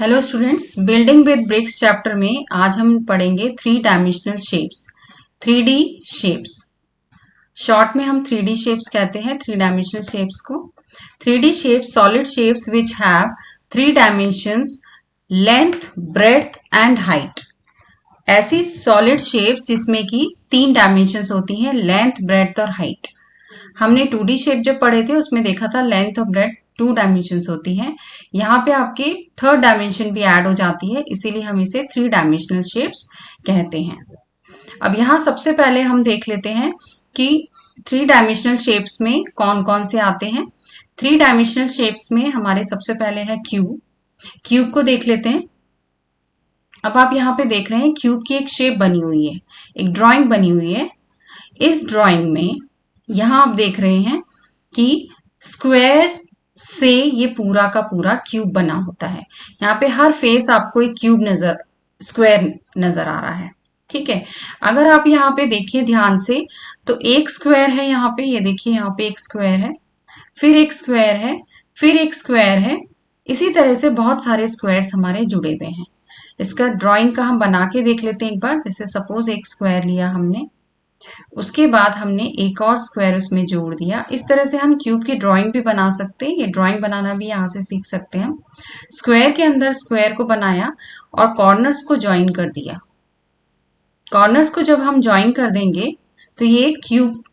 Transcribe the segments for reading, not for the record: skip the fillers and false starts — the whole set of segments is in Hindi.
Hello students, building with bricks chapter में आज हम पढ़ेंगे three dimensional shapes, 3D shapes. Short में हम 3D शेप्स कहते हैं, थ्री डायमेंशनल शेप्स को। 3D shapes solid shapes which have three dimensions, length, breadth and height. ऐसी सॉलिड शेप्स जिसमें कि तीन डायमेंशंस होती हैं, लेंथ, ब्रेड्थ और हाइट। हमने 2D शेप जब पढ़े थे उसमें देखा था लेंथ और ब्रेड्थ 2 डायमेंशंस होती हैं। यहाँ पे आपकी थर्ड डायमेंशन भी ऐड हो जाती है, इसीलिए हम इसे 3 डायमेंशनल शेप्स कहते हैं। अब यहाँ सबसे पहले हम देख लेते हैं कि 3 डायमेंशनल शेप्स में कौन कौन से आते हैं। 3 डायमेंशनल शेप्स में हमारे सबसे पहले है क्यूब। क्यूब को देख लेते हैं। अब आप यहाँ पे देख रहे हैं क्यूब की एक शेप बनी हुई है, एक ड्राइंग बनी हुई है। इस ड्राइंग में यहाँ आप देख रहे हैं कि स्क्वायर से ये पूरा का पूरा क्यूब बना होता है। यहाँ पे हर फेस आपको एक क्यूब स्क्वायर नजर आ रहा है। ठीक है, अगर आप यहाँ पे देखिए ध्यान से तो एक स्क्वायर है यहाँ पे, ये देखिए यहाँ पे एक स्क्वायर है, फिर एक स्क्वायर है, फिर एक स्क्वायर है। इसी तरह से बहुत सारे स्क्वायर्स हमारे जुड़े हुए हैं। इसका ड्राइंग का हम बना के देख लेते हैं एक बार। जैसे सपोज एक स्क्वायर लिया हमने, उसके बाद हमने एक और स्क्वायर उसमें जोड़ दिया। इस तरह से हम क्यूब की ड्राइंग भी बना सकते हैं। ये ड्राइंग बनाना भी यहाँ से सीख सकते हैं हम। स्क्वायर के अंदर स्क्वायर को बनाया और कॉर्नर्स को ज्वाइन कर दिया। कॉर्नर्स को जब हम ज्वाइन कर देंगे तो ये क्यूब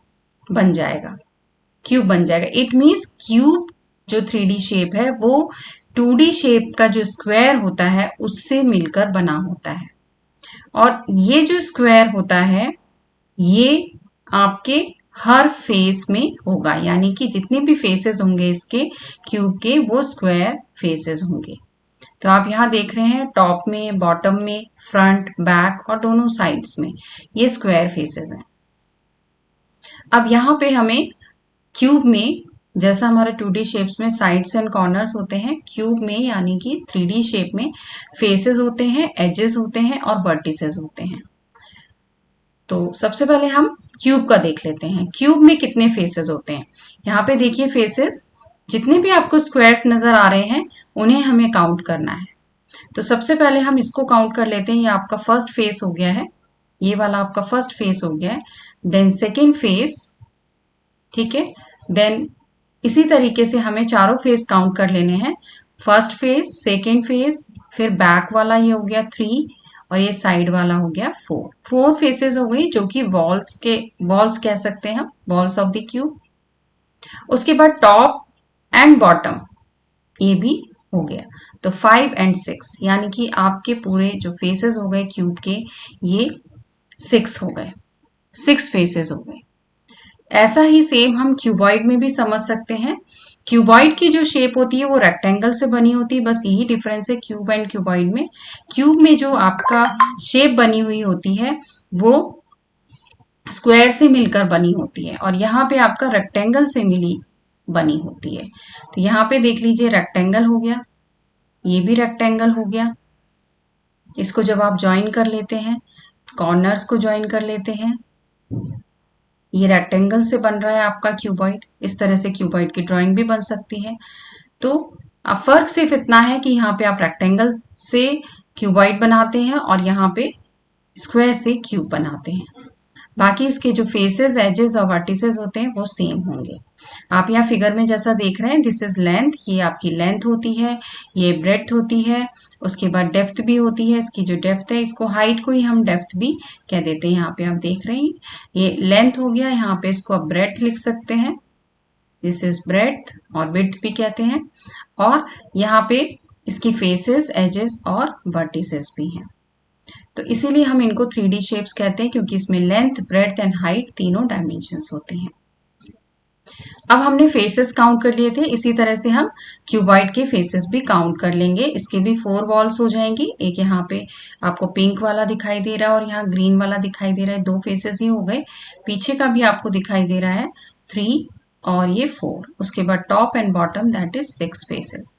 बन जाएगा। क्यूब बन जाएगा। इट मीन्स क्यूब जो 3D शेप है वो 2D शेप का जो स्क्वायर होता है उससे मिलकर बना होता है। और ये जो स्क्वायर होता है ये आपके हर फेस में होगा, यानी कि जितने भी फेसेस होंगे इसके क्यूब के वो स्क्वायर फेसेस होंगे। तो आप यहाँ देख रहे हैं टॉप में, बॉटम में, फ्रंट, बैक और दोनों साइड्स में ये स्क्वायर फेसेस हैं। अब यहाँ पे हमें क्यूब में, जैसा हमारे 2D शेप्स में साइड्स एंड कॉर्नर्स होते हैं, क्यूब में यानी कि 3D शेप में फेसेस होते हैं, एजेस होते हैं और वर्टिसेस होते हैं। तो सबसे पहले हम क्यूब का देख लेते हैं। क्यूब में कितने फेसेस होते हैं। यहाँ पे देखिए फेसेस, जितने भी आपको स्क्वायर्स नजर आ रहे हैं उन्हें हमें काउंट करना है। तो सबसे पहले हम इसको काउंट कर लेते हैं। ये आपका फर्स्ट फेस हो गया है, ये वाला आपका फर्स्ट फेस हो गया है। देन सेकेंड फेस, ठीक है। देन इसी तरीके से हमें चारों फेस काउंट कर लेने हैं। फर्स्ट फेस, सेकेंड फेस, फिर बैक वाला ये हो गया 3 और ये साइड वाला हो गया 4 फेसेस हो गई, जो कि वॉल्स कह सकते हैं हम, वॉल्स ऑफ द क्यूब। उसके बाद टॉप एंड बॉटम ये भी हो गया। तो 5 एंड 6 यानी कि आपके पूरे जो फेसेस हो गए क्यूब के ये 6 हो गए, 6 फेसेस हो गए। ऐसा ही सेम हम क्यूबॉइड में भी समझ सकते हैं। क्यूबॉइड की जो शेप होती है वो रेक्टेंगल से बनी होती है, बस यही डिफरेंस है क्यूब एंड क्यूबॉइड में। क्यूब में जो आपका शेप बनी हुई होती है वो स्क्वायर से मिलकर बनी होती है और यहाँ पे आपका रेक्टेंगल से मिली बनी होती है। तो यहाँ पे देख लीजिए रेक्टेंगल हो गया, ये भी रेक्टेंगल हो गया। इसको जब आप ज्वाइन कर लेते हैं, कॉर्नर्स को ज्वाइन कर लेते हैं, ये रेक्टेंगल से बन रहा है आपका क्यूबॉइड। इस तरह से क्यूबॉइड की ड्राइंग भी बन सकती है। तो अब फर्क सिर्फ इतना है कि यहाँ पे आप रेक्टेंगल से क्यूबॉइड बनाते हैं और यहाँ पे स्क्वायर से क्यूब बनाते हैं। बाकी इसके जो फेसेस, एजेस और वर्टिसेस होते हैं वो सेम होंगे। आप यहाँ फिगर में जैसा देख रहे हैं, दिस इज लेंथ, ये आपकी लेंथ होती है, ये ब्रेड्थ होती है, उसके बाद डेप्थ भी होती है। इसकी जो डेप्थ है, इसको हाइट को ही हम डेप्थ भी कह देते हैं। यहाँ पे आप देख रहे हैं ये लेंथ हो गया, यहाँ पे इसको आप ब्रेड्थ लिख सकते हैं, दिस इज ब्रेड्थ, और विड्थ भी कहते हैं। और यहाँ पे इसकी फेसेस, एजेस और वर्टिसेस भी हैं। तो इसीलिए हम इनको 3D शेप्स कहते हैं, क्योंकि इसमें लेंथ, ब्रेड्थ एंड हाइट तीनों डायमेंशंस होते हैं। अब हमने फेसेस काउंट कर लिए थे, इसी तरह से हम क्यूबॉइड के फेसेस भी काउंट कर लेंगे। इसके भी 4 वॉल्स हो जाएंगी। एक यहाँ पे आपको पिंक वाला दिखाई दे रहा है और यहाँ ग्रीन वाला दिखाई दे रहा है, 2 फेसेस ही हो गए। पीछे का भी आपको दिखाई दे रहा है 3 और ये 4। उसके बाद top and bottom, that is 6 faces.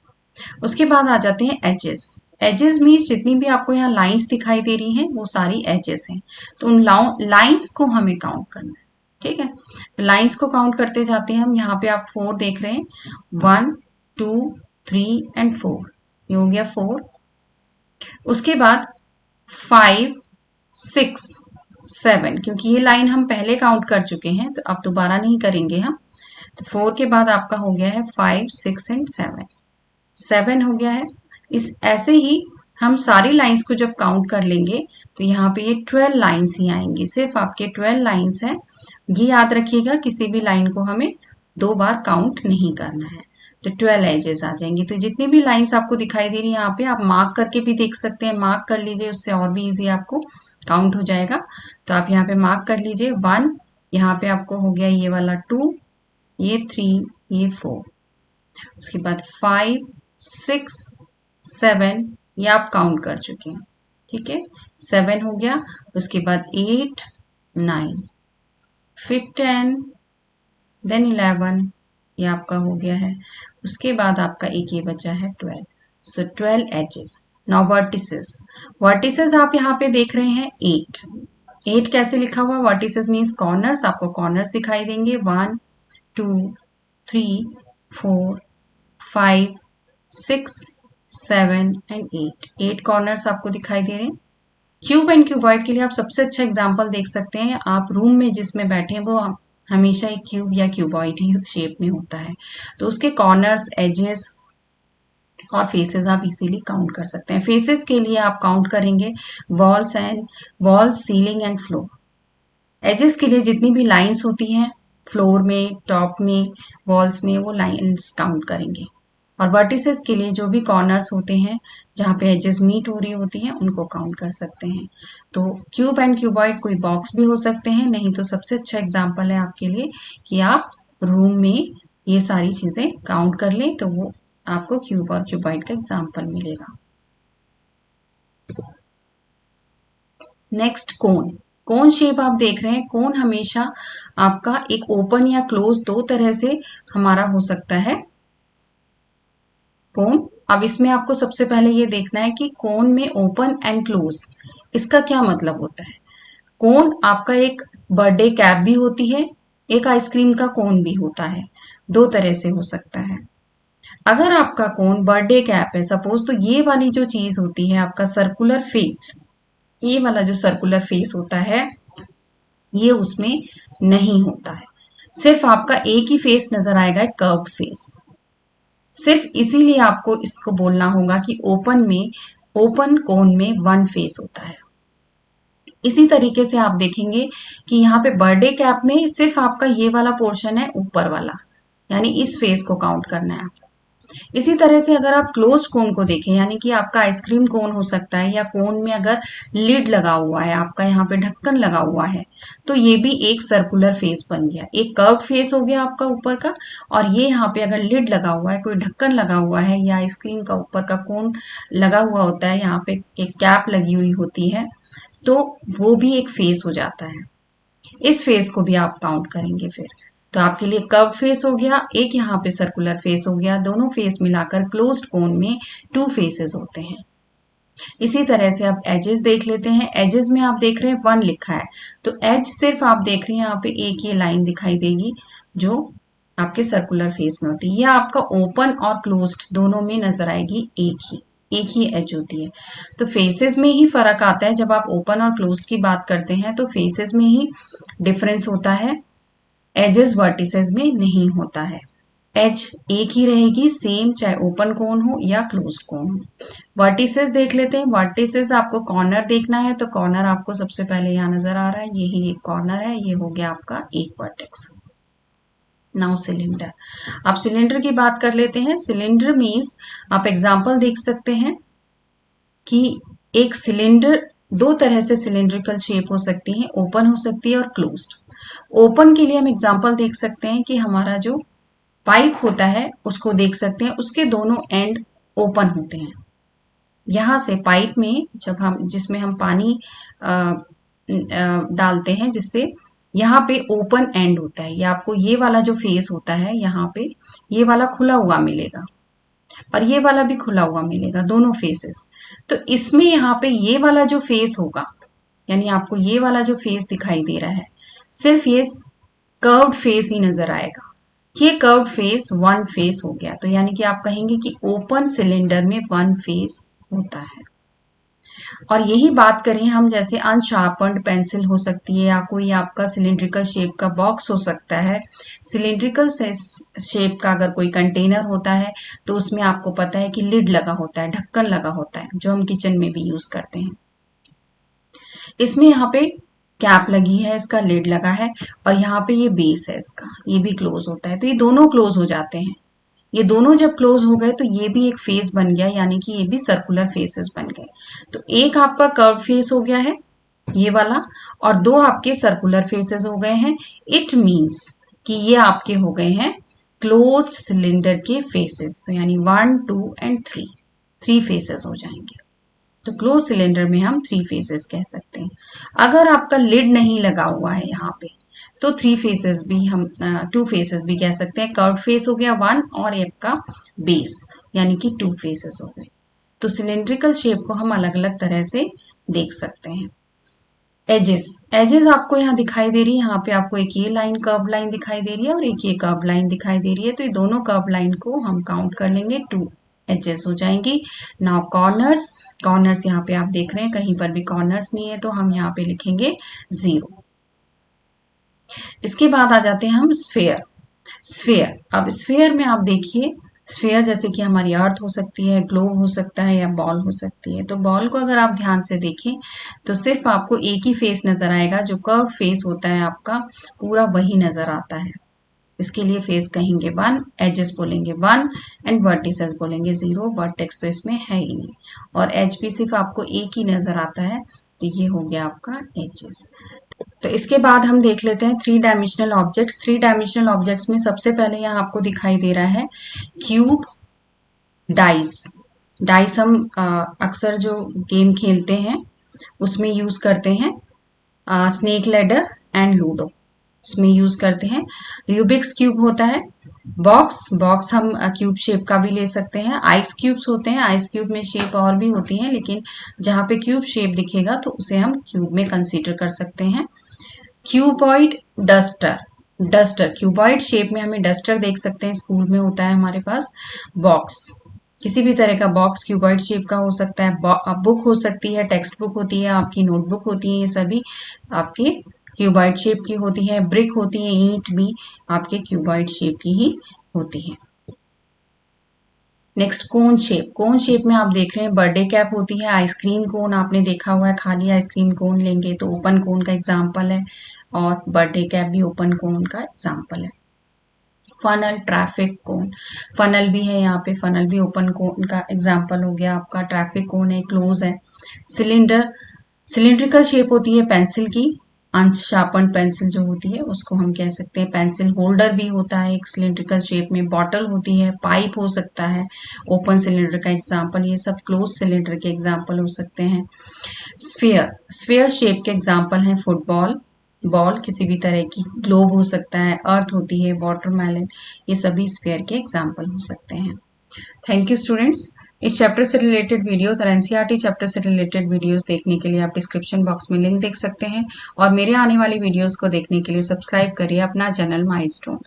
उसके बाद आ जाते हैं एजेस। एजेस मीन्स जितनी भी आपको यहाँ लाइंस दिखाई दे रही हैं वो सारी एजेस हैं। तो उन लाइंस को हमें काउंट करना है, ठीक है। तो लाइंस को काउंट करते जाते हैं हम। यहाँ पे आप 4 देख रहे हैं, 1 2 3 एंड 4, ये हो गया 4। उसके बाद 5 6 7, क्योंकि ये लाइन हम पहले काउंट कर चुके हैं तो अब दोबारा नहीं करेंगे हम। तो 4 के बाद आपका हो गया है 5 6 एंड 7, 7 हो गया है। इस ऐसे ही हम सारी लाइंस को जब काउंट कर लेंगे तो यहाँ पे ये 12 लाइंस ही आएंगी, सिर्फ आपके 12 लाइंस हैं। ये याद रखिएगा, किसी भी लाइन को हमें 2 बार काउंट नहीं करना है। तो 12 एजेस आ जाएंगे। तो जितनी भी लाइंस आपको दिखाई दे रही है यहाँ पे आप मार्क करके भी देख सकते हैं, मार्क कर लीजिए, उससे और भी इजी आपको काउंट हो जाएगा। तो आप यहाँ पे मार्क कर लीजिए 1, यहाँ पे आपको हो गया ये वाला 2, ये 3, ये 4, उसके बाद 5 6 7, ये आप काउंट कर चुके हैं, ठीक है। 7 हो गया, उसके बाद 8 9, फिर 10, देन 11, ये आपका हो गया है। उसके बाद आपका एक ये बचा है 12। सो 12 एजेस। नाउ वर्टिसेस, वर्टिसेस आप यहाँ पे देख रहे हैं 8, 8 कैसे लिखा हुआ? वर्टिसेस मीन्स कॉर्नर्स, आपको कॉर्नर्स दिखाई देंगे 1 2 3 4 5 6 7 एंड 8, 8 कॉर्नर्स आपको दिखाई दे रहे हैं। क्यूब एंड क्यूबॉइड के लिए आप सबसे अच्छा एग्जांपल देख सकते हैं, आप रूम में जिसमें बैठे हैं वो हमेशा एक क्यूब या क्यूबॉइड ही शेप में होता है, तो उसके कॉर्नर्स, एजेस और फेसेस आप इजीली काउंट कर सकते हैं। फेसेस के लिए आप काउंट करेंगे walls, ceiling and floor. Edges के लिए जितनी भी लाइंस होती हैं फ्लोर में, टॉप में, वॉल्स में, वो लाइंस काउंट करेंगे। और वर्टिसेस के लिए जो भी कॉर्नर्स होते हैं जहाँ पे एजेस मीट हो रही होती हैं उनको काउंट कर सकते हैं। तो क्यूब एंड क्यूबॉइड कोई बॉक्स भी हो सकते हैं, नहीं तो सबसे अच्छा एग्जाम्पल है आपके लिए कि आप रूम में ये सारी चीजें काउंट कर लें, तो वो आपको क्यूब और क्यूबॉइड का एग्जाम्पल मिलेगा। नेक्स्ट कोन, कोन शेप आप देख रहे हैं। कोन हमेशा आपका एक ओपन या क्लोज, दो तरह से हमारा हो सकता है कोन। अब इसमें आपको सबसे पहले ये देखना है कि कोन में ओपन एंड क्लोज इसका क्या मतलब होता है। कोन आपका एक बर्थडे कैप भी होती है, एक आइसक्रीम का कोन भी होता है, दो तरह से हो सकता है। अगर आपका कोन बर्थडे कैप है सपोज, तो ये वाली जो चीज होती है आपका सर्कुलर फेस, ये वाला जो सर्कुलर फेस होता है ये उसमें नहीं होता है, सिर्फ आपका एक ही फेस नजर आएगा, कर्व्ड फेस। सिर्फ इसीलिए आपको इसको बोलना होगा कि ओपन में, ओपन कोन में वन फेस होता है। इसी तरीके से आप देखेंगे कि यहाँ पे बर्थडे कैप में सिर्फ आपका ये वाला पोर्शन है ऊपर वाला, यानी इस फेस को काउंट करना है आपको। इसी तरह से अगर आप क्लोज्ड कोन को देखें, यानी कि आपका आइसक्रीम कोन हो सकता है, या कोन में अगर लिड लगा हुआ है, आपका यहाँ पे ढक्कन लगा हुआ है, तो ये भी एक सर्कुलर फेस बन गया, एक कर्व्ड फेस हो गया आपका ऊपर का। और ये यहाँ पे अगर लिड लगा हुआ है, कोई ढक्कन लगा हुआ है, या आइसक्रीम का ऊपर का कोन लगा हुआ होता है, यहाँ पे एक कैप लगी हुई होती है, तो वो भी एक फेस हो जाता है। इस फेस को भी आप काउंट करेंगे फिर। तो आपके लिए कर्व फेस हो गया, एक यहाँ पे सर्कुलर फेस हो गया, दोनों फेस मिलाकर क्लोज्ड कोन में 2 फेसेस होते हैं। इसी तरह से आप एजेस देख लेते हैं। एजेस में आप देख रहे हैं 1 लिखा है, तो एज सिर्फ आप देख रहे हैं यहाँ पे एक ये लाइन दिखाई देगी जो आपके सर्कुलर फेस में होती है। यह आपका ओपन और क्लोज्ड दोनों में नजर आएगी, एक ही एज होती है। तो फेसेस में ही फर्क आता है, जब आप ओपन और क्लोज्ड की बात करते हैं तो फेसेस में ही डिफरेंस होता है, एजेस वर्टिसेस में नहीं होता है। एज एक ही रहेगी सेम, चाहे ओपन कोन हो या क्लोज कोन हो। वर्टिसेस देख लेते हैं। वर्टिसेस आपको कॉर्नर देखना है, तो कॉर्नर आपको सबसे पहले यहाँ नजर आ रहा है, यही एक कॉर्नर है, ये हो गया आपका एक वर्टेक्स। नाउ सिलेंडर, आप सिलेंडर की बात कर लेते हैं। सिलेंडर मीन्स आप एग्जाम्पल देख सकते हैं कि एक सिलेंडर, दो तरह से सिलेंड्रिकल शेप हो सकती है, ओपन हो सकती है और क्लोज्ड। ओपन के लिए हम एग्जाम्पल देख सकते हैं कि हमारा जो पाइप होता है उसको देख सकते हैं, उसके दोनों एंड ओपन होते हैं। यहाँ से पाइप में जब हम, जिसमें हम पानी डालते हैं, जिससे यहाँ पे ओपन एंड होता है, या आपको ये वाला जो फेस होता है यहाँ पे ये वाला खुला हुआ मिलेगा और ये वाला भी खुला हुआ मिलेगा, दोनों फेसेस। तो इसमें यहाँ पे ये वाला जो फेस होगा, यानी आपको ये वाला जो फेस दिखाई दे रहा है, सिर्फ ये कर्व्ड फेस ही नजर आएगा। ये कर्व्ड फेस वन फेस हो गया, तो यानी कि आप कहेंगे कि ओपन सिलेंडर में वन फेस होता है। और यही बात करें हम, जैसे अनशार्पन्ड पेंसिल हो सकती है या कोई आपका सिलिंड्रिकल शेप का बॉक्स हो सकता है। सिलिंड्रिकल शेप का अगर कोई कंटेनर होता है तो उसमें आपको पता है कि लिड लगा होता है, ढक्कन लगा होता है, जो हम किचन में भी यूज करते हैं। इसमें यहाँ पे कैप लगी है, इसका लिड लगा है, और यहाँ पे ये बेस है इसका, ये भी क्लोज होता है। तो ये दोनों क्लोज हो जाते हैं। ये दोनों जब क्लोज हो गए तो ये भी एक फेस बन गया, यानी कि ये भी सर्कुलर फेसेस बन गए। तो एक आपका कर्व फेस हो गया है ये वाला, और दो आपके सर्कुलर फेसेस हो गए हैं। इट मीन्स कि ये आपके हो गए हैं क्लोज्ड सिलेंडर के फेसेस। तो यानी 1, 2 एंड 3 फेसेस हो जाएंगे। तो क्लोज सिलेंडर में हम 3 फेसेस कह सकते हैं। अगर आपका लिड नहीं लगा हुआ है यहाँ पे तो 3 फेसेस भी हम 2 फेसेस भी कह सकते हैं। कर्व फेस हो गया 1 और आपका बेस, यानी कि 2 फेसेस हो गए। तो सिलेंड्रिकल शेप को हम अलग अलग तरह से देख सकते हैं। एजेस, एजेस आपको यहाँ दिखाई दे रही है। यहाँ पे आपको एक ये लाइन कर्व लाइन दिखाई दे रही है और एक ये कर्व लाइन दिखाई दे रही है। तो ये दोनों कर्व लाइन को हम काउंट कर लेंगे, 2 एजेस हो जाएंगी। नाउ कॉर्नर्स, कॉर्नर्स यहाँ पे आप देख रहे हैं कहीं पर भी कॉर्नर्स नहीं है, तो हम यहाँ पे लिखेंगे 0। इसके बाद आ जाते हैं हम स्फेयर। स्फेयर, अब स्फेयर में आप देखिए, स्फेयर जैसे कि हमारी अर्थ हो सकती है, ग्लोब हो सकता है या बॉल हो सकती है। तो बॉल को अगर आप ध्यान से देखें तो सिर्फ आपको एक ही फेस नजर आएगा, जो कर्व फेस होता है आपका पूरा वही नजर आता है। इसके लिए फेस कहेंगे 1, एजेस बोलेंगे 1 एंड वर्टिसेस बोलेंगे 0। वर्टेक्स तो इसमें है ही नहीं, और एज भी सिर्फ आपको एक ही नजर आता है, तो ये हो गया आपका एजेस। तो इसके बाद हम देख लेते हैं 3 डायमेंशनल ऑब्जेक्ट्स। 3 डायमेंशनल ऑब्जेक्ट्स में सबसे पहले यहाँ आपको दिखाई दे रहा है क्यूब, डाइस। डाइस हम अक्सर जो गेम खेलते हैं उसमें यूज करते हैं, स्नेक लैडर एंड लूडो, उसमें यूज करते हैं। रूबिक्स क्यूब होता है। बॉक्स, बॉक्स हम क्यूब शेप का भी ले सकते हैं। आइस क्यूब्स होते हैं, आइस क्यूब में शेप और भी होती है, लेकिन जहां पे क्यूब शेप दिखेगा तो उसे हम क्यूब में कंसीडर कर सकते हैं। Cuboid duster, duster cuboid shape में हमें डस्टर देख सकते हैं, स्कूल में होता है हमारे पास। बॉक्स, किसी भी तरह का बॉक्स क्यूबॉइड शेप का हो सकता है। बुक हो सकती है, टेक्स्ट बुक होती है, आपकी नोटबुक होती है, ये सभी आपके क्यूबॉइड शेप की होती है। ब्रिक होती है, ईंट भी आपके क्यूबॉइड शेप की ही होती है। Next cone shape, cone shape में आप देख रहे हैं बर्थडे कैप होती है। आइसक्रीम कोन आपने देखा हुआ है, खाली आइसक्रीम कोन लेंगे तो ओपन कोन का एग्जाम्पल है, और बर्थडे कैप भी ओपन कोन का एग्जाम्पल है। फनल, ट्रैफिक कोन, फनल भी है यहाँ पे, फनल भी ओपन कोन का एग्जाम्पल हो गया आपका। ट्रैफिक कोन है, क्लोज है। सिलेंडर, सिलिंड्रिकल शेप होती है पेंसिल की, अनशार्पन्ड पेंसिल जो होती है उसको हम कह सकते हैं। पेंसिल होल्डर भी होता है एक सिलिंड्रिकल शेप में। बॉटल होती है, पाइप हो सकता है, ओपन सिलेंडर का एग्जाम्पल। ये सब क्लोज सिलेंडर के एग्जाम्पल हो सकते हैं। स्फीयर, स्फीयर शेप के एग्जाम्पल हैं फुटबॉल, बॉल किसी भी तरह की, ग्लोब हो सकता है, अर्थ होती है, वाटरमेलन, ये सभी स्फीयर के एग्जाम्पल हो सकते हैं। Thank you students. इस चैप्टर से रिलेटेड वीडियोस और एनसीईआरटी चैप्टर से रिलेटेड वीडियोस देखने के लिए आप डिस्क्रिप्शन बॉक्स में लिंक देख सकते हैं, और मेरे आने वाली वीडियोस को देखने के लिए सब्सक्राइब करिए अपना चैनल माइलस्टोन।